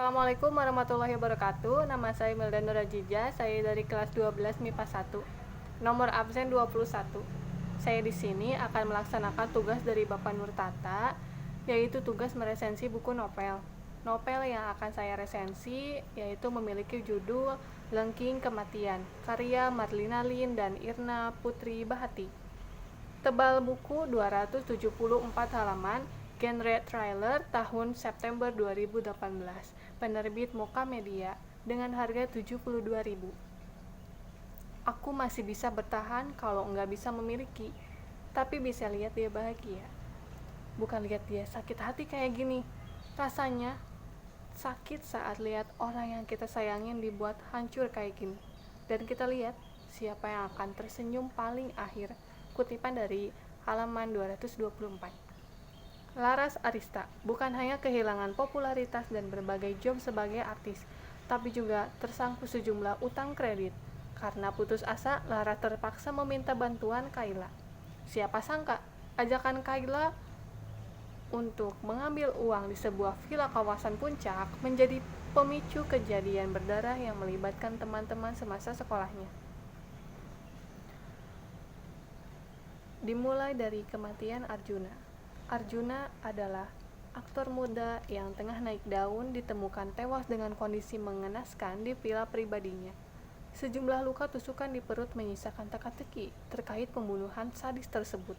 Assalamualaikum warahmatullahi wabarakatuh. Nama saya Melda Nurajija, saya dari kelas 12 MIPA 1. Nomor absen 21. Saya di sini akan melaksanakan tugas dari Bapak Nurtata, yaitu tugas meresensi buku novel. Novel yang akan saya resensi yaitu memiliki judul Lengking Kematian, karya Marlina Lin dan Irna Putri Bahati. Tebal buku 274 halaman, genre thriller, tahun September 2018, penerbit Moka Media, dengan harga 72.000. Aku masih bisa bertahan kalau nggak bisa memiliki, tapi bisa lihat dia bahagia. Bukan lihat dia sakit hati kayak gini. Rasanya sakit saat lihat orang yang kita sayangin dibuat hancur kayak gini. Dan kita lihat siapa yang akan tersenyum paling akhir. Kutipan dari halaman 224. Laras Arista bukan hanya kehilangan popularitas dan berbagai job sebagai artis, tapi juga tersangkut sejumlah utang kredit. Karena putus asa, Laras terpaksa meminta bantuan Kayla. Siapa sangka, ajakan Kayla untuk mengambil uang di sebuah villa kawasan Puncak menjadi pemicu kejadian berdarah yang melibatkan teman-teman semasa sekolahnya. Dimulai dari kematian Arjuna. Arjuna adalah aktor muda yang tengah naik daun ditemukan tewas dengan kondisi mengenaskan di villa pribadinya. Sejumlah luka tusukan di perut menyisakan teka-teki terkait pembunuhan sadis tersebut,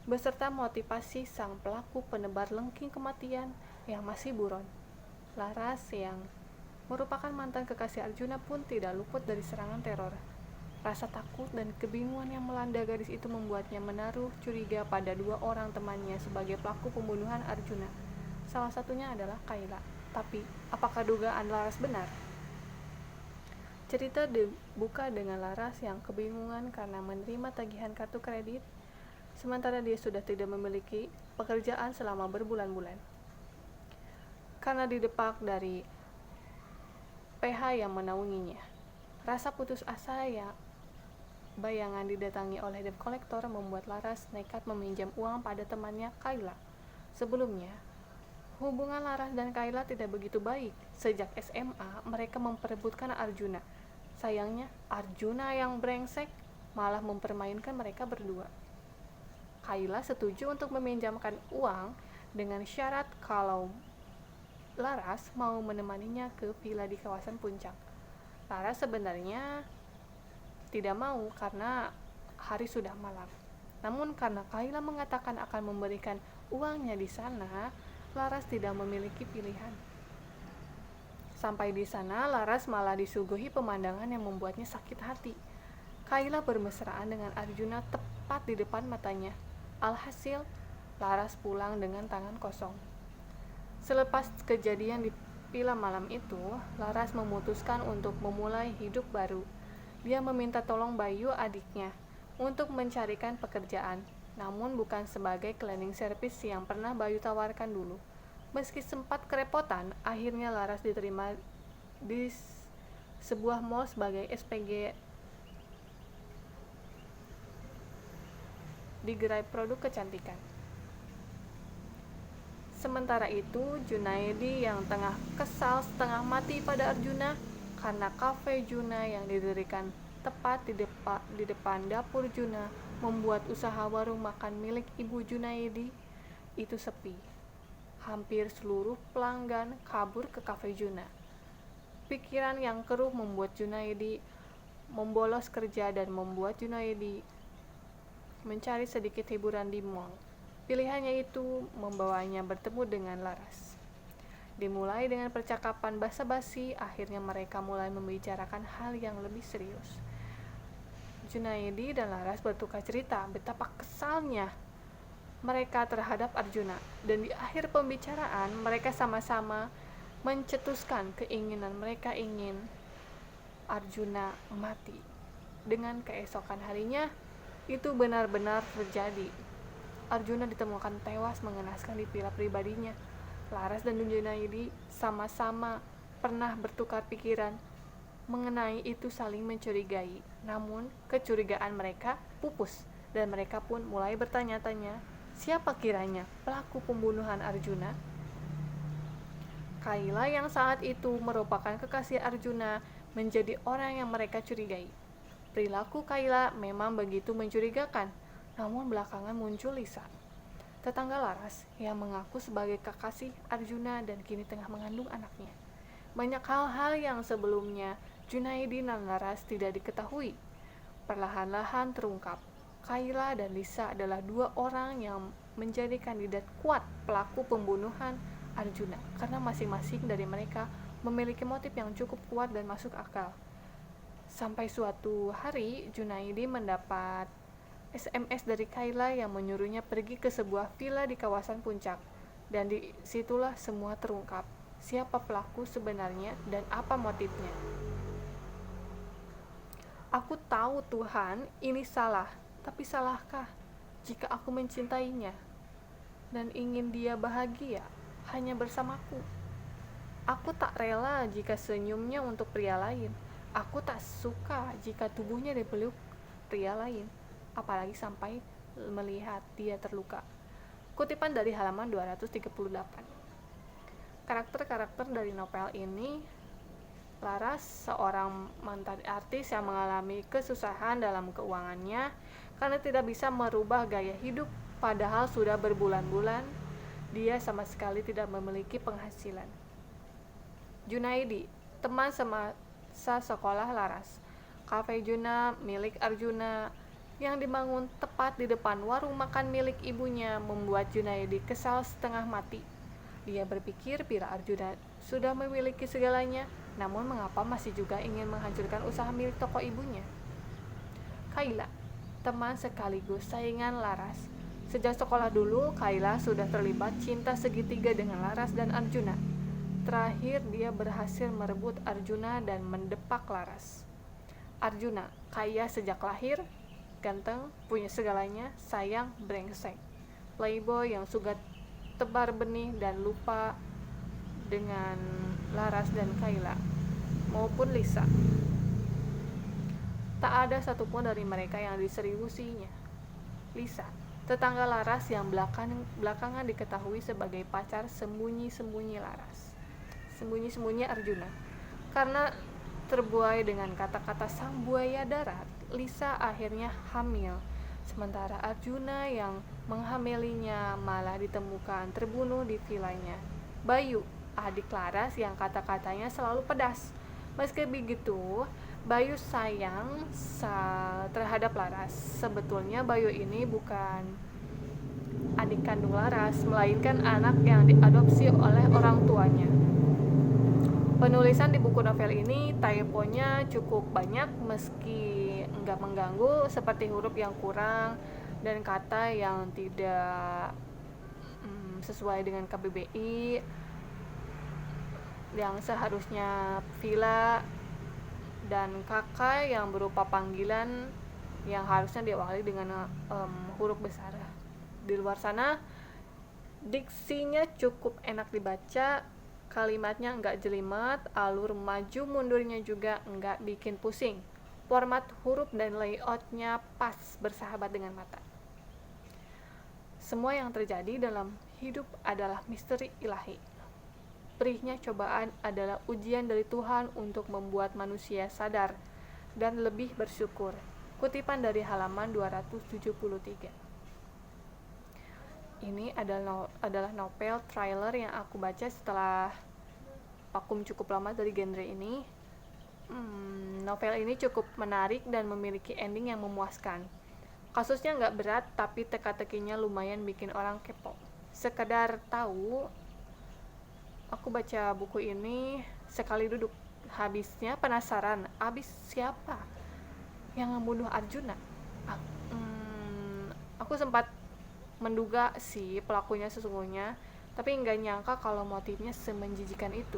beserta motivasi sang pelaku penebar lengking kematian yang masih buron. Laras yang merupakan mantan kekasih Arjuna pun tidak luput dari serangan teror. Rasa takut dan kebingungan yang melanda gadis itu membuatnya menaruh curiga pada dua orang temannya sebagai pelaku pembunuhan Arjuna. Salah satunya adalah Kayla. Tapi, apakah dugaan Laras benar? Cerita dibuka dengan Laras yang kebingungan karena menerima tagihan kartu kredit, sementara dia sudah tidak memiliki pekerjaan selama berbulan-bulan. Karena didepak dari PH yang menaunginya. Rasa putus asa yang bayangan didatangi oleh debt collector membuat Laras nekat meminjam uang pada temannya Kayla. Sebelumnya, hubungan Laras dan Kayla tidak begitu baik. Sejak SMA, mereka memperebutkan Arjuna. Sayangnya, Arjuna yang brengsek malah mempermainkan mereka berdua. Kayla setuju untuk meminjamkan uang dengan syarat kalau Laras mau menemaninya ke villa di kawasan Puncak. Laras sebenarnya tidak mau karena hari sudah malam. Namun karena Kayla mengatakan akan memberikan uangnya di sana, Laras tidak memiliki pilihan. Sampai di sana, Laras malah disuguhi pemandangan yang membuatnya sakit hati. Kayla bermesraan dengan Arjuna tepat di depan matanya. Alhasil, Laras pulang dengan tangan kosong. Selepas kejadian di villa malam itu, Laras memutuskan untuk memulai hidup baru. Dia meminta tolong Bayu, adiknya, untuk mencarikan pekerjaan, namun bukan sebagai cleaning service yang pernah Bayu tawarkan dulu. Meski sempat kerepotan, akhirnya Laras diterima di sebuah mall sebagai SPG di gerai produk kecantikan. Sementara itu, Junaedi yang tengah kesal setengah mati pada Arjuna karena kafe Juna yang didirikan tepat di depan dapur Juna membuat usaha warung makan milik ibu Junaedi itu sepi. Hampir seluruh pelanggan kabur ke kafe Juna. Pikiran yang keruh membuat Junaedi membolos kerja dan membuat Junaedi mencari sedikit hiburan di mall. Pilihannya itu membawanya bertemu dengan Laras. Dimulai dengan percakapan basa-basi, akhirnya mereka mulai membicarakan hal yang lebih serius. Junaedi dan Laras bertukar cerita betapa kesalnya mereka terhadap Arjuna, dan di akhir pembicaraan mereka sama-sama mencetuskan keinginan mereka ingin Arjuna mati. Dengan keesokan harinya, itu benar-benar terjadi. Arjuna ditemukan tewas mengenaskan di villa pribadinya. Laras dan Junaedi sama-sama pernah bertukar pikiran mengenai itu, saling mencurigai. Namun, kecurigaan mereka pupus dan mereka pun mulai bertanya-tanya, siapa kiranya pelaku pembunuhan Arjuna? Kaila yang saat itu merupakan kekasih Arjuna menjadi orang yang mereka curigai. Perilaku Kaila memang begitu mencurigakan, namun belakangan muncul Lisa, tetangga Laras yang mengaku sebagai kekasih Arjuna dan kini tengah mengandung anaknya. Banyak hal-hal yang sebelumnya Junaidi dan Laras tidak diketahui, perlahan-lahan terungkap. Kaila dan Lisa adalah dua orang yang menjadi kandidat kuat pelaku pembunuhan Arjuna karena masing-masing dari mereka memiliki motif yang cukup kuat dan masuk akal. Sampai suatu hari Junaidi mendapat SMS dari Kaila yang menyuruhnya pergi ke sebuah villa di kawasan puncak, dan disitulah semua terungkap, siapa pelaku sebenarnya dan apa motifnya. Aku tahu Tuhan, ini salah, tapi salahkah jika aku mencintainya dan ingin dia bahagia hanya bersamaku? Aku tak rela jika senyumnya untuk pria lain. Aku tak suka jika tubuhnya dipeluk pria lain, apalagi sampai melihat dia terluka. Kutipan dari halaman 238. Karakter-karakter dari novel ini: Laras, seorang mantan artis yang mengalami kesusahan dalam keuangannya karena tidak bisa merubah gaya hidup, padahal sudah berbulan-bulan dia sama sekali tidak memiliki penghasilan. Junaidi, teman semasa sekolah Laras. Cafe Juna milik Arjuna yang dibangun tepat di depan warung makan milik ibunya membuat Junaidi kesal setengah mati. Dia berpikir bila Arjuna sudah memiliki segalanya, namun mengapa masih juga ingin menghancurkan usaha milik toko ibunya. Kaila, teman sekaligus saingan Laras. Sejak sekolah dulu, Kaila sudah terlibat cinta segitiga dengan Laras dan Arjuna. Terakhir, dia berhasil merebut Arjuna dan mendepak Laras. Arjuna, kaya sejak lahir, ganteng, punya segalanya, sayang, brengsek. Playboy yang suka tebar benih dan lupa dengan Laras dan Kaila, maupun Lisa. Tak ada satupun dari mereka yang diseriusinya. Lisa, tetangga Laras yang belakangan diketahui sebagai pacar sembunyi-sembunyi Laras. Sembunyi-sembunyi Arjuna. Karena terbuai dengan kata-kata sang buaya darat, Lisa akhirnya hamil. Sementara Arjuna yang menghamilinya malah ditemukan terbunuh di vilanya. Bayu, adik Laras yang kata-katanya selalu pedas. Meski begitu, Bayu sayang terhadap Laras. Sebetulnya Bayu ini bukan adik kandung Laras, melainkan anak yang diadopsi oleh orang tuanya. Penulisan di buku novel ini typonya cukup banyak meski enggak mengganggu, seperti huruf yang kurang dan kata yang tidak sesuai dengan KBBI yang seharusnya villa, dan kakak yang berupa panggilan yang harusnya diawali dengan huruf besar. Di luar sana diksinya cukup enak dibaca, kalimatnya enggak jelimet, alur maju mundurnya juga enggak bikin pusing. Format huruf dan layoutnya pas, bersahabat dengan mata. Semua yang terjadi dalam hidup adalah misteri ilahi. Perihnya cobaan adalah ujian dari Tuhan untuk membuat manusia sadar dan lebih bersyukur. Kutipan dari halaman 273. Ini adalah novel thriller yang aku baca setelah vakum cukup lama dari genre ini. Novel ini cukup menarik dan memiliki ending yang memuaskan. Kasusnya nggak berat, tapi teka-tekinya lumayan bikin orang kepo. Sekedar tahu, aku baca buku ini sekali duduk. Habisnya penasaran, habis siapa yang membunuh Arjuna? Aku sempat menduga sih pelakunya sesungguhnya, tapi nggak nyangka kalau motifnya semenjijikan itu.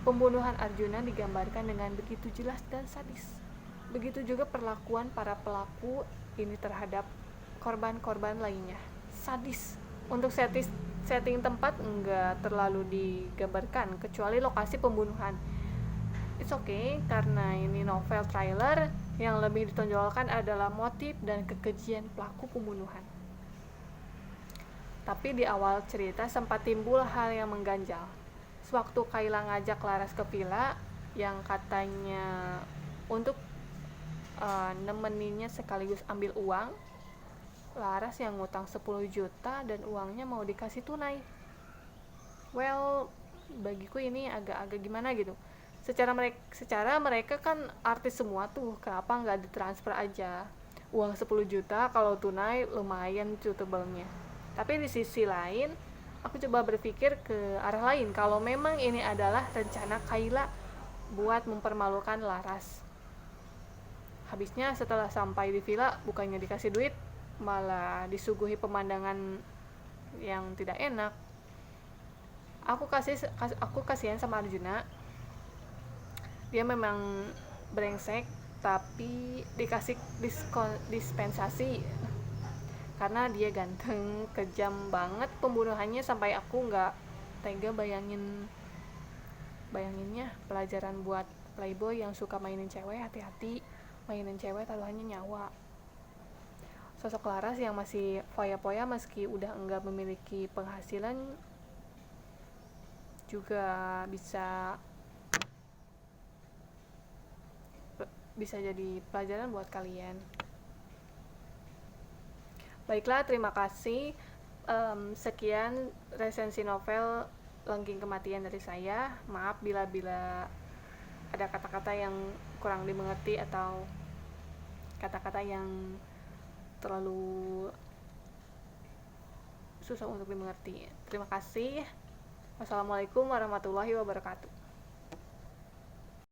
Pembunuhan Arjuna digambarkan dengan begitu jelas dan sadis. Begitu juga perlakuan para pelaku ini terhadap korban-korban lainnya. Sadis. Untuk setting tempat nggak terlalu digambarkan, kecuali lokasi pembunuhan. It's okay, karena ini novel thriller, yang lebih ditonjolkan adalah motif dan kekejian pelaku pembunuhan. Tapi di awal cerita sempat timbul hal yang mengganjal. Sewaktu Kayla ngajak Laras ke villa yang katanya untuk nemeninnya sekaligus ambil uang, Laras yang ngutang 10 juta dan uangnya mau dikasih tunai. Well, bagiku ini agak-agak gimana gitu. Secara mereka kan artis semua tuh, kenapa nggak ditransfer aja? Uang 10 juta kalau tunai lumayan suitable-nya. Tapi di sisi lain, aku coba berpikir ke arah lain. Kalau memang ini adalah rencana Kayla buat mempermalukan Laras. Habisnya setelah sampai di villa, bukannya dikasih duit, malah disuguhi pemandangan yang tidak enak. Aku kasihan sama Arjuna. Dia memang brengsek, tapi dikasih dispensasi karena dia ganteng, kejam banget pembunuhannya sampai aku nggak tega bayanginnya. Pelajaran buat playboy yang suka mainin cewek, hati-hati, mainin cewek taruhannya nyawa. Sosok Laras yang masih foya-foya meski udah enggak memiliki penghasilan juga bisa jadi pelajaran buat kalian. Baiklah, terima kasih. Sekian resensi novel Lengging Kematian dari saya. Maaf bila ada kata-kata yang kurang dimengerti atau kata-kata yang terlalu susah untuk dimengerti. Terima kasih. Wassalamualaikum warahmatullahi wabarakatuh.